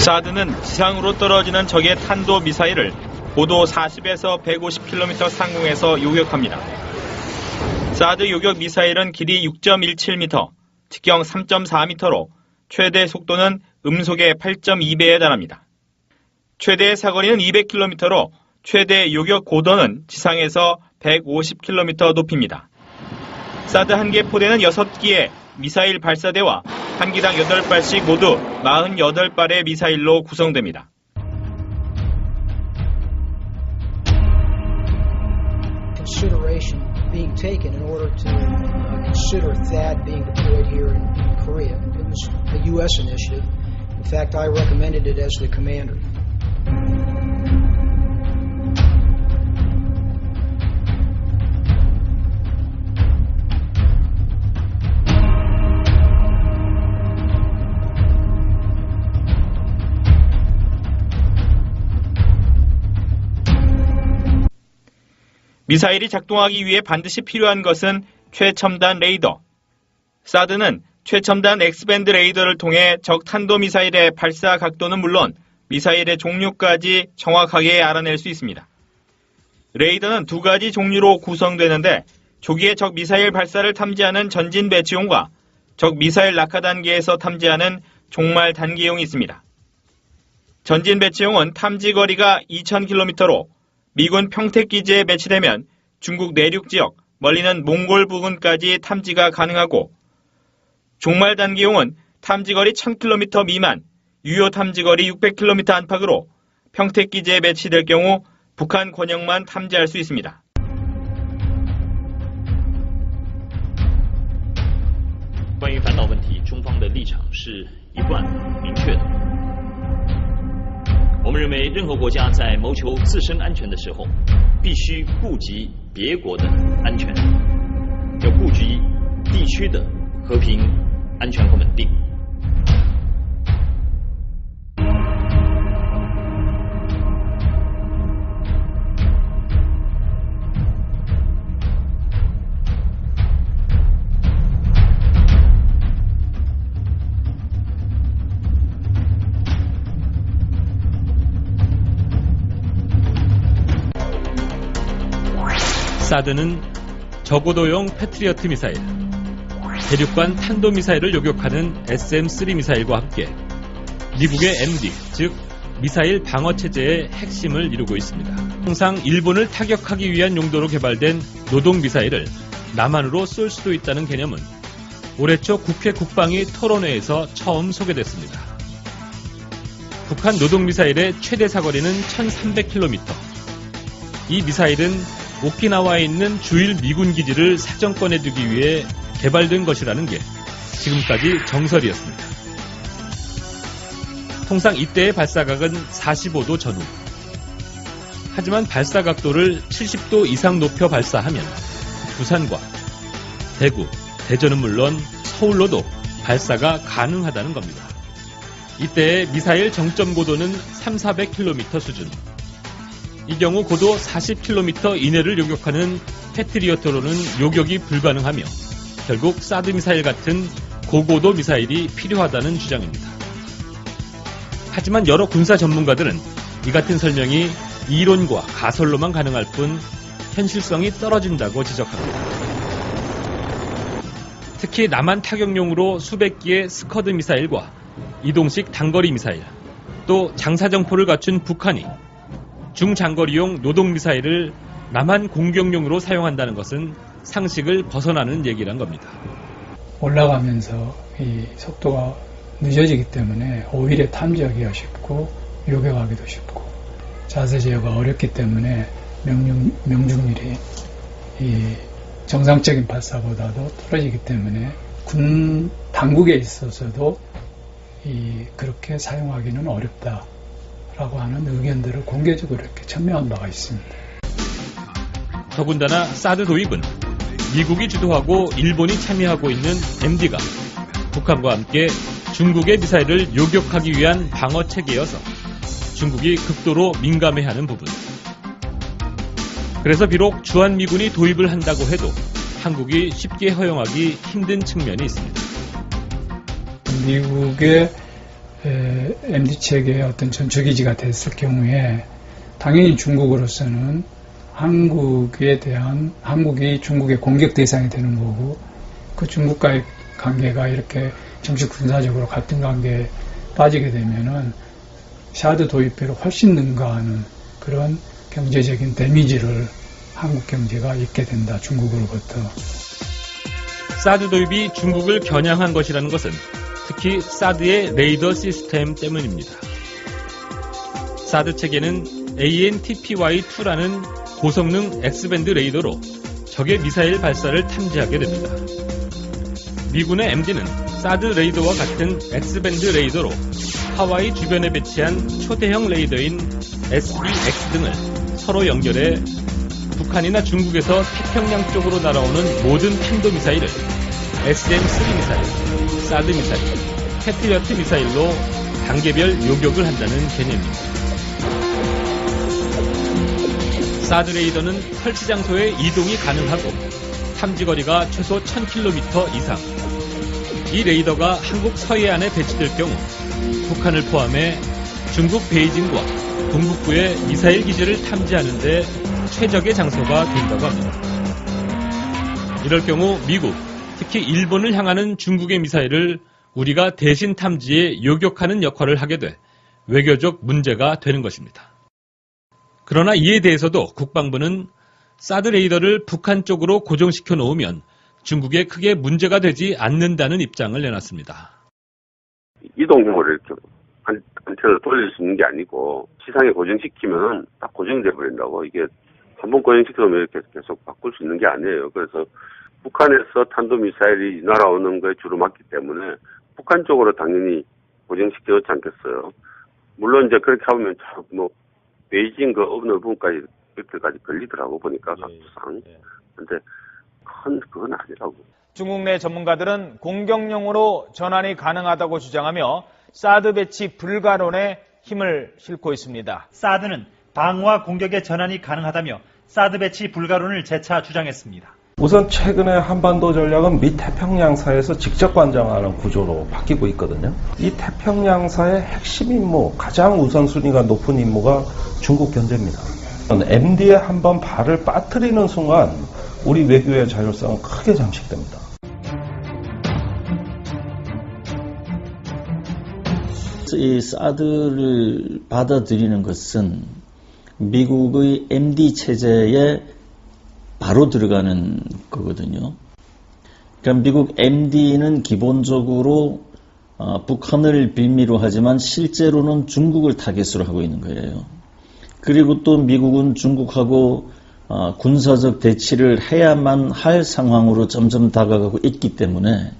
사드는 지상으로 떨어지는 적의 탄도미사일을 고도 40에서 150km 상공에서 요격합니다. 사드 요격 미사일은 길이 6.17m, 직경 3.4m로 최대 속도는 음속의 8.2배에 달합니다. 최대 사거리는 200km로 최대 요격 고도는 지상에서 150km 높이입니다. 사드 한 개 포대는 6기의 미사일 발사대와 한 기당 8발씩 모두 48발의 미사일로 구성됩니다. Consideration being taken in order to consider THAAD being deployed here in Korea. It was a U.S. initiative. In fact, I recommended it as the commander. 미사일이 작동하기 위해 반드시 필요한 것은 최첨단 레이더. 사드는 최첨단 X밴드 레이더를 통해 적 탄도미사일의 발사 각도는 물론 미사일의 종류까지 정확하게 알아낼 수 있습니다. 레이더는 두 가지 종류로 구성되는데 조기에 적 미사일 발사를 탐지하는 전진 배치용과 적 미사일 낙하 단계에서 탐지하는 종말 단계용이 있습니다. 전진 배치용은 탐지 거리가 2,000km로 미군 평택기지에 배치되면 중국 내륙 지역, 멀리는 몽골 부근까지 탐지가 가능하고 종말 단계용은 탐지거리 1,000km 미만, 유효 탐지거리 600km 안팎으로 평택기지에 배치될 경우 북한 권역만 탐지할 수 있습니다. 关于反导问题，中方的立场是一贯明确的。我们认为，任何国家在谋求自身安全的时候，必须顾及别国的安全，要顾及地区的和平、安全和稳定。사드는 저고도용 패트리어트 미사일, 대륙간 탄도미사일을 요격하는 SM-3 미사일과 함께 미국의 MD, 즉 미사일 방어체제의 핵심을 이루고 있습니다. 통상 일본을 타격하기 위한 용도로 개발된 노동미사일을 남한으로 쏠 수도 있다는 개념은 올해 초 국회 국방위 토론회에서 처음 소개됐습니다. 북한 노동미사일의 최대 사거리는 1,300km. 이 미사일은 오키나와에 있는 주일 미군 기지를 사정권에 두기 위해 개발된 것이라는 게 지금까지 정설이었습니다. 통상 이때의 발사각은 45도 전후. 하지만 발사 각도를 70도 이상 높여 발사하면 부산과 대구, 대전은 물론 서울로도 발사가 가능하다는 겁니다. 이때의 미사일 정점 고도는 300-400km 수준. 이 경우 고도 40km 이내를 요격하는 패트리어트로는 요격이 불가능하며 결국 사드 미사일 같은 고고도 미사일이 필요하다는 주장입니다. 하지만 여러 군사 전문가들은 이 같은 설명이 이론과 가설로만 가능할 뿐 현실성이 떨어진다고 지적합니다. 특히 남한 타격용으로 수백 기의 스커드 미사일과 이동식 단거리 미사일, 또 장사정포를 갖춘 북한이 중장거리용 노동미사일을 남한 공격용으로 사용한다는 것은 상식을 벗어나는 얘기란 겁니다. 올라가면서 이 속도가 늦어지기 때문에 오히려 탐지하기가 쉽고 요격하기도 쉽고 자세 제어가 어렵기 때문에 명중률이 이 정상적인 발사보다도 떨어지기 때문에 군 당국에 있어서도 그렇게 사용하기는 어렵다. 라고 하는 의견들을 공개적으로 이렇게 천명한 바가 있습니다. 더군다나 사드 도입은 미국이 주도하고 일본이 참여하고 있는 MD가 북한과 함께 중국의 미사일을 요격하기 위한 방어 체계여서 중국이 극도로 민감해하는 부분. 그래서 비록 주한미군이 도입을 한다고 해도 한국이 쉽게 허용하기 힘든 측면이 있습니다. 미국의 MD 체계의 어떤 전초기지가 됐을 경우에 당연히 중국으로서는 한국이 중국의 공격 대상이 되는 거고, 그 중국과의 관계가 이렇게 정치 군사적으로 같은 관계에 빠지게 되면은 샤드 도입비를 훨씬 능가하는 그런 경제적인 데미지를 한국 경제가 입게 된다, 중국으로부터. 사드 도입이 중국을 겨냥한 것이라는 것은 특히 사드의 레이더 시스템 때문입니다. 사드 체계는 ANTPY-2라는 고성능 X밴드 레이더로 적의 미사일 발사를 탐지하게 됩니다. 미군의 MD는 사드 레이더와 같은 X밴드 레이더로 하와이 주변에 배치한 초대형 레이더인 SBX 등을 서로 연결해 북한이나 중국에서 태평양 쪽으로 날아오는 모든 탄도미사일을 SM-3 미사일, 사드 미사일, 패트리어트 미사일로 단계별 요격을 한다는 개념입니다. 사드 레이더는 설치 장소에 이동이 가능하고 탐지거리가 최소 1000km 이상. 이 레이더가 한국 서해안에 배치될 경우 북한을 포함해 중국 베이징과 동북부의 미사일 기지를 탐지하는 데 최적의 장소가 된다고 합니다. 이럴 경우 미국, 특히 일본을 향하는 중국의 미사일을 우리가 대신 탐지해 요격하는 역할을 하게 돼 외교적 문제가 되는 것입니다. 그러나 이에 대해서도 국방부는 사드 레이더를 북한 쪽으로 고정시켜 놓으면 중국에 크게 문제가 되지 않는다는 입장을 내놨습니다. 이동형으로 이렇게 안테나를 돌릴 수 있는 게 아니고 지상에 고정시키면 딱 고정돼 버린다고. 이게 한번 고정시켜놓으면 이렇게 계속 바꿀 수 있는 게 아니에요. 그래서 북한에서 탄도미사일이 날아오는 거에 주로 맞기 때문에 북한 쪽으로 당연히 고정시켜놓지 않겠어요. 물론 이제 그렇게 하면 뭐 베이징 그 어느 부분까지 이렇게까지 걸리더라고 보니까 각수상. 근데 그건 아니라고. 중국 내 전문가들은 공격용으로 전환이 가능하다고 주장하며 사드 배치 불가론에 힘을 싣고 있습니다. 사드는 방어와 공격의 전환이 가능하다며 사드 배치 불가론을 재차 주장했습니다. 우선 최근에 한반도 전략은 미태평양사에서 직접 관장하는 구조로 바뀌고 있거든요. 이 태평양사의 핵심 임무, 가장 우선순위가 높은 임무가 중국 견제입니다. MD에 한번 발을 빠뜨리는 순간 우리 외교의 자율성은 크게 잠식됩니다. 이 사드를 받아들이는 것은 미국의 MD 체제에 바로 들어가는 거거든요. 그러니까 미국 MD는 기본적으로 북한을 빌미로 하지만 실제로는 중국을 타겟으로 하고 있는 거예요. 그리고 또 미국은 중국하고 군사적 대치를 해야만 할 상황으로 점점 다가가고 있기 때문에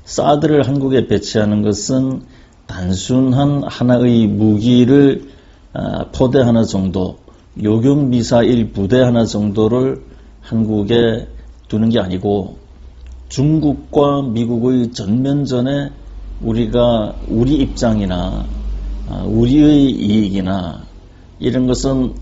사드를 한국에 배치하는 것은 단순한 하나의 무기를 포대 하나 정도, 요격 미사일 부대 하나 정도를 한국에 두는 게 아니고 중국과 미국의 전면전에 우리가 우리 입장이나 우리의 이익이나 이런 것은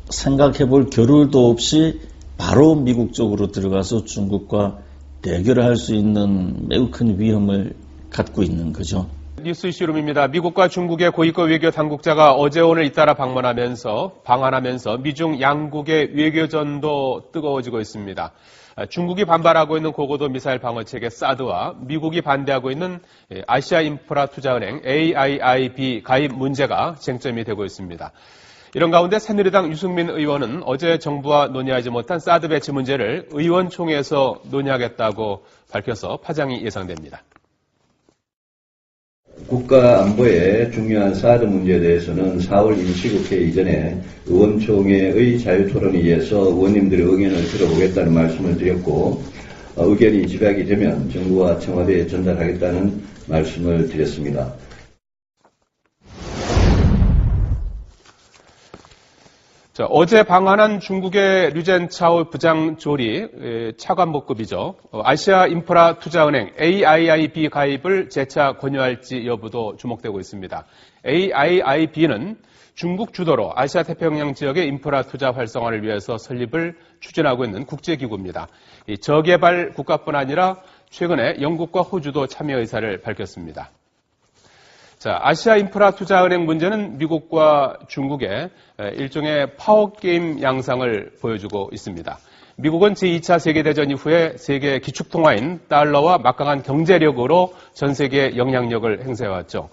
생각해 볼 겨를도 없이 바로 미국 쪽으로 들어가서 중국과 대결을 할 수 있는 매우 큰 위험을 갖고 있는 거죠. 뉴스 이슈룸입니다. 미국과 중국의 고위급 외교 당국자가 어제 오늘 잇따라 방한하면서 미중 양국의 외교전도 뜨거워지고 있습니다. 중국이 반발하고 있는 고고도 미사일 방어체계 사드와 미국이 반대하고 있는 아시아 인프라 투자은행 AIIB 가입 문제가 쟁점이 되고 있습니다. 이런 가운데 새누리당 유승민 의원은 어제 정부와 논의하지 못한 사드 배치 문제를 의원총회에서 논의하겠다고 밝혀서 파장이 예상됩니다. 국가 안보에 중요한 사드 문제에 대해서는 4월 임시국회 이전에 의원총회의 자유토론에 의해서 의원님들의 의견을 들어보겠다는 말씀을 드렸고 의견이 집약이 되면 정부와 청와대에 전달하겠다는 말씀을 드렸습니다. 자, 어제 방한한 중국의 류젠차오 부장조리 차관복급이죠. 아시아 인프라 투자은행 AIIB 가입을 재차 권유할지 여부도 주목되고 있습니다. AIIB는 중국 주도로 아시아 태평양 지역의 인프라 투자 활성화를 위해서 설립을 추진하고 있는 국제기구입니다. 이 저개발 국가뿐 아니라 최근에 영국과 호주도 참여 의사를 밝혔습니다. 자, 아시아 인프라 투자은행 문제는 미국과 중국의 일종의 파워게임 양상을 보여주고 있습니다. 미국은 제2차 세계대전 이후에 세계 기축통화인 달러와 막강한 경제력으로 전 세계에 영향력을 행사해왔죠.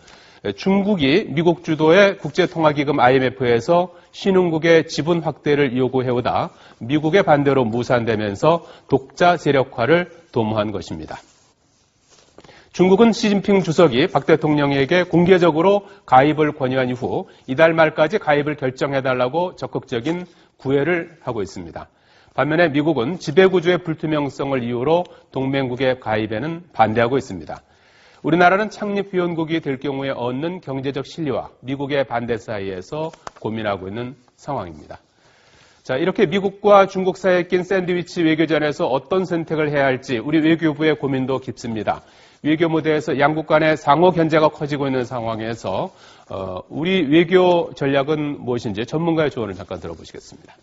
중국이 미국 주도의 국제통화기금 IMF에서 신흥국의 지분 확대를 요구해오다 미국의 반대로 무산되면서 독자 세력화를 도모한 것입니다. 중국은 시진핑 주석이 박 대통령에게 공개적으로 가입을 권유한 이후 이달 말까지 가입을 결정해달라고 적극적인 구애를 하고 있습니다. 반면에 미국은 지배구조의 불투명성을 이유로 동맹국의 가입에는 반대하고 있습니다. 우리나라는 창립위원국이 될 경우에 얻는 경제적 실리와 미국의 반대 사이에서 고민하고 있는 상황입니다. 자, 이렇게 미국과 중국 사이에 낀 샌드위치 외교전에서 어떤 선택을 해야 할지 우리 외교부의 고민도 깊습니다. 외교 무대에서 양국 간의 상호 견제가 커지고 있는 상황에서 우리 외교 전략은 무엇인지 전문가의 조언을 잠깐 들어보시겠습니다.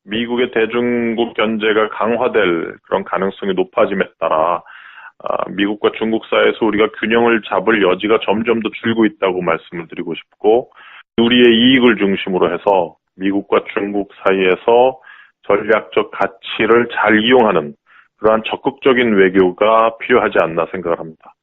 미국의 대중국 견제가 강화될 그런 가능성이 높아짐에 따라 미국과 중국 사이에서 우리가 균형을 잡을 여지가 점점 더 줄고 있다고 말씀을 드리고 싶고, 우리의 이익을 중심으로 해서 미국과 중국 사이에서 전략적 가치를 잘 이용하는 그러한 적극적인 외교가 필요하지 않나 생각을 합니다.